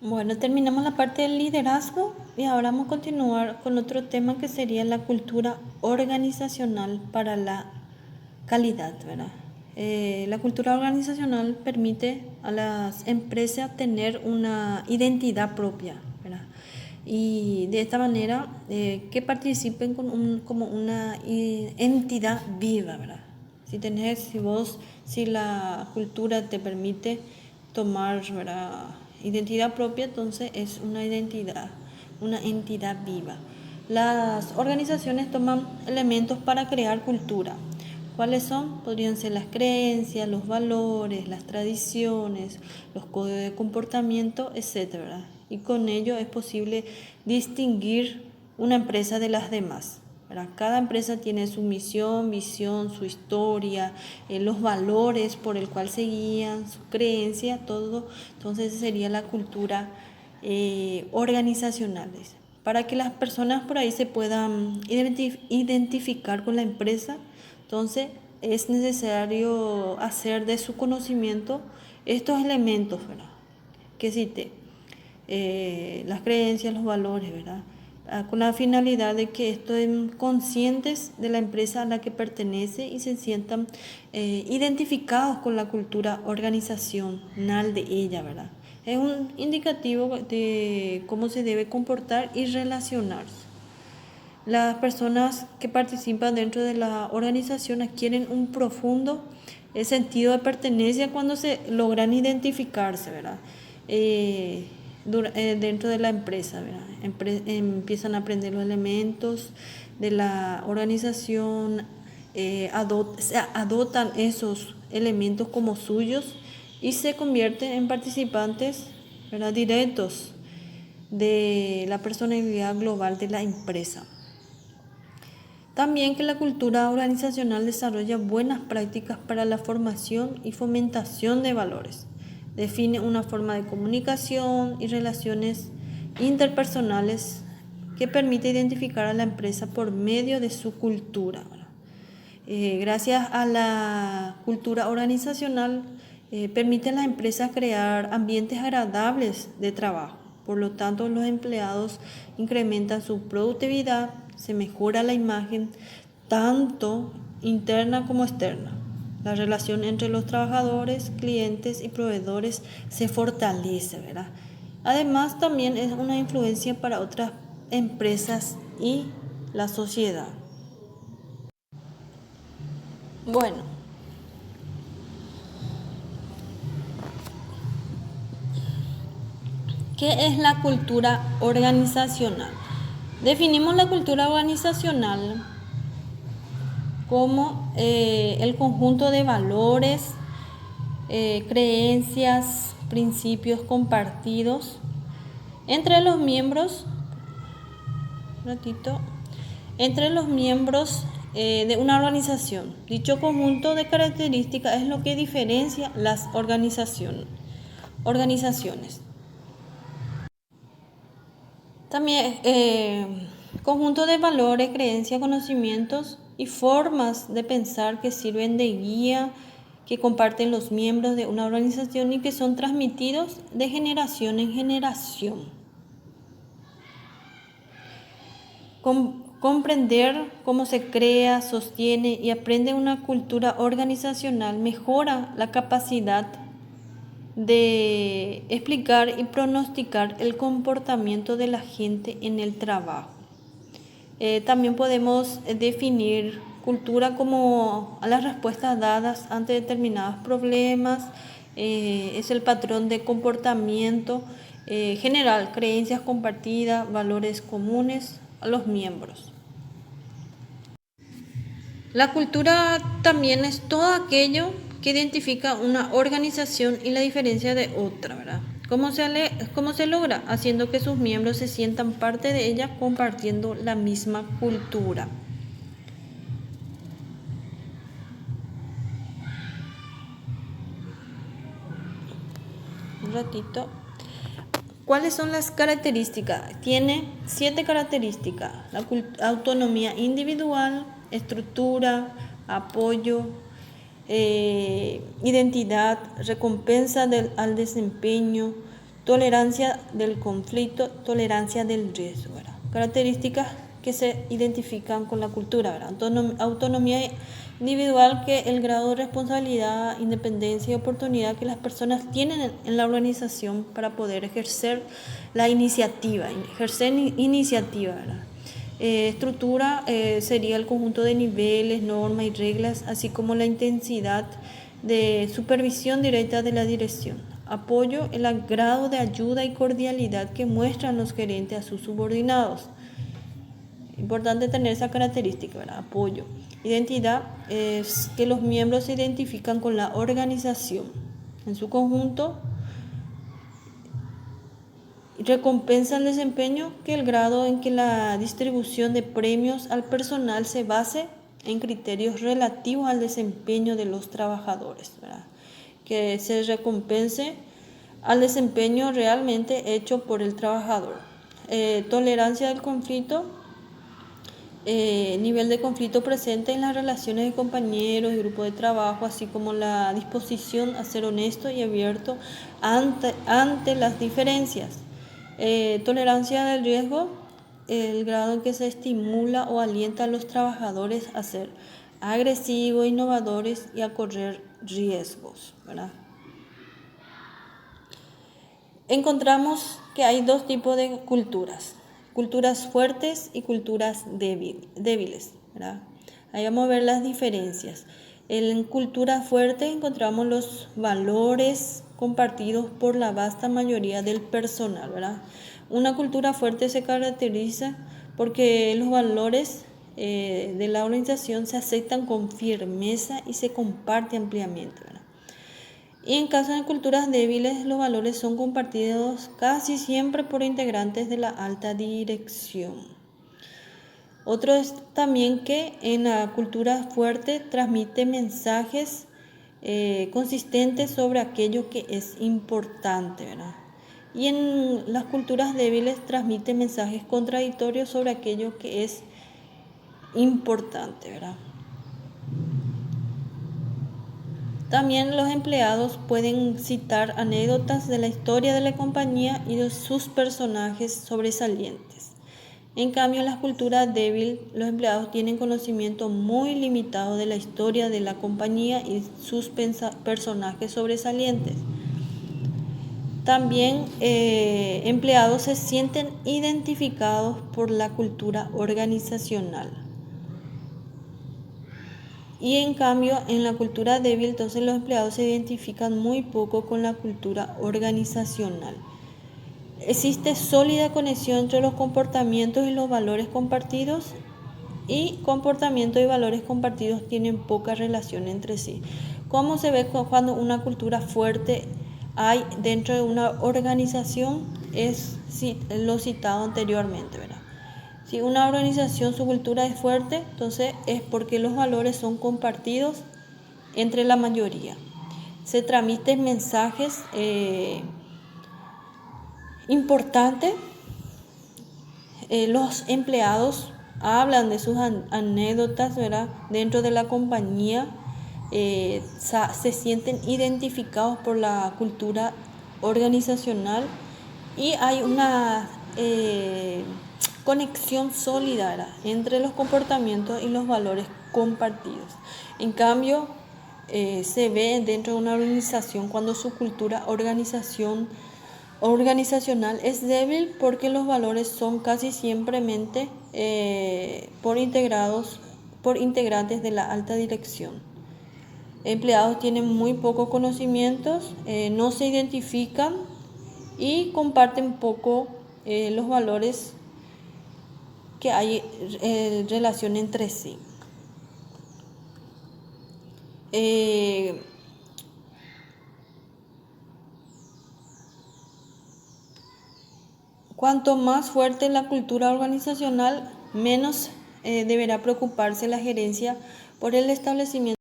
Bueno, terminamos la parte del liderazgo y ahora vamos a continuar con otro tema que sería la cultura organizacional para la calidad, ¿verdad? La cultura organizacional permite a las empresas tener una identidad propia, ¿verdad? Y de esta manera que participen como una entidad viva, ¿verdad? Si la cultura te permite tomar, ¿verdad?, identidad propia, entonces es una entidad viva. Las organizaciones toman elementos para crear cultura. ¿Cuáles son? Podrían ser las creencias, los valores, las tradiciones, los códigos de comportamiento, etc. Y con ello es posible distinguir una empresa de las demás, ¿verdad? Cada empresa tiene su misión, visión, su historia, los valores por el cual se guían, su creencia, todo. Entonces sería la cultura organizacional. Para que las personas por ahí se puedan identificar con la empresa, entonces es necesario hacer de su conocimiento estos elementos, ¿verdad?, que cité, las creencias, los valores, ¿verdad?, con la finalidad de que estén conscientes de la empresa a la que pertenece y se sientan identificados con la cultura organizacional de ella, ¿verdad? Es un indicativo de cómo se debe comportar y relacionarse. Las personas que participan dentro de la organización adquieren un profundo sentido de pertenencia cuando se logran identificarse, ¿verdad?, dentro de la empresa, ¿verdad? Empiezan a aprender los elementos de la organización, adoptan esos elementos como suyos y se convierten en participantes, ¿verdad?, directos de la personalidad global de la empresa. También que la cultura organizacional desarrolla buenas prácticas para la formación y fomentación de valores. Define una forma de comunicación y relaciones interpersonales que permite identificar a la empresa por medio de su cultura. Gracias a la cultura organizacional permite a las empresas crear ambientes agradables de trabajo. Por lo tanto, los empleados incrementan su productividad, se mejora la imagen tanto interna como externa. La relación entre los trabajadores, clientes y proveedores se fortalece, ¿verdad? Además, también es una influencia para otras empresas y la sociedad. Bueno, ¿qué es la cultura organizacional? Definimos la cultura organizacional como el conjunto de valores, creencias, principios compartidos entre los miembros, de una organización. Dicho conjunto de características es lo que diferencia las organizaciones. También conjunto de valores, creencias, conocimientos y formas de pensar que sirven de guía, que comparten los miembros de una organización y que son transmitidos de generación en generación. Comprender cómo se crea, sostiene y aprende una cultura organizacional mejora la capacidad de explicar y pronosticar el comportamiento de la gente en el trabajo. También podemos definir cultura como a las respuestas dadas ante determinados problemas, es el patrón de comportamiento general, creencias compartidas, valores comunes a los miembros. La cultura también es todo aquello que identifica una organización y la diferencia de otra, ¿verdad? ¿Cómo se logra? Haciendo que sus miembros se sientan parte de ella, compartiendo la misma cultura. Un ratito. ¿Cuáles son las características? Tiene 7 características: la autonomía individual, estructura, apoyo, identidad, recompensa al desempeño, tolerancia del conflicto, tolerancia del riesgo, ¿verdad? Características que se identifican con la cultura, ¿verdad? Autonomía individual, que el grado de responsabilidad, independencia y oportunidad que las personas tienen en la organización para poder ejercer la iniciativa, ¿verdad? Estructura sería el conjunto de niveles, normas y reglas, así como la intensidad de supervisión directa de la dirección. Apoyo, el grado de ayuda y cordialidad que muestran los gerentes a sus subordinados. Importante tener esa característica, ¿verdad? Apoyo. Identidad es que los miembros se identifican con la organización en su conjunto. Recompensa el desempeño, que el grado en que la distribución de premios al personal se base en criterios relativos al desempeño de los trabajadores, ¿verdad? Que se recompense al desempeño realmente hecho por el trabajador. Tolerancia del conflicto, nivel de conflicto presente en las relaciones de compañeros y grupo de trabajo, así como la disposición a ser honesto y abierto ante las diferencias. Tolerancia del riesgo, el grado en que se estimula o alienta a los trabajadores a ser agresivos, innovadores y a correr riesgos, ¿verdad? Encontramos que hay dos tipos de culturas fuertes y culturas débiles, ¿verdad? Ahí vamos a ver las diferencias. En cultura fuerte encontramos los valores compartidos por la vasta mayoría del personal, ¿verdad? Una cultura fuerte se caracteriza porque los valores de la organización se aceptan con firmeza y se comparten ampliamente, ¿verdad? Y en caso de culturas débiles, los valores son compartidos casi siempre por integrantes de la alta dirección. Otro es también que en la cultura fuerte transmite mensajes consistentes sobre aquello que es importante, ¿verdad? Y en las culturas débiles transmite mensajes contradictorios sobre aquello que es importante, ¿verdad? También los empleados pueden citar anécdotas de la historia de la compañía y de sus personajes sobresalientes. En cambio, en la cultura débil, los empleados tienen conocimiento muy limitado de la historia de la compañía y sus personajes sobresalientes. También empleados se sienten identificados por la cultura organizacional. Y en cambio, en la cultura débil, entonces los empleados se identifican muy poco con la cultura organizacional. Existe sólida conexión entre los comportamientos y los valores compartidos, y comportamientos y valores compartidos tienen poca relación entre sí. ¿Cómo se ve cuando una cultura fuerte hay dentro de una organización? Es lo citado anteriormente, ¿verdad? Si una organización, su cultura es fuerte, entonces es porque los valores son compartidos entre la mayoría. Se transmiten mensajes importantes. Los empleados hablan de sus anécdotas, ¿verdad? Dentro de la compañía. Se sienten identificados por la cultura organizacional y hay una conexión sólida, ¿verdad?, entre los comportamientos y los valores compartidos. En cambio, se ve dentro de una organización cuando su cultura organizacional es débil, porque los valores son casi siempre por integrantes de la alta dirección. Empleados tienen muy pocos conocimientos, no se identifican y comparten poco los valores que hay relación entre sí. Cuanto más fuerte la cultura organizacional, menos deberá preocuparse la gerencia por el establecimiento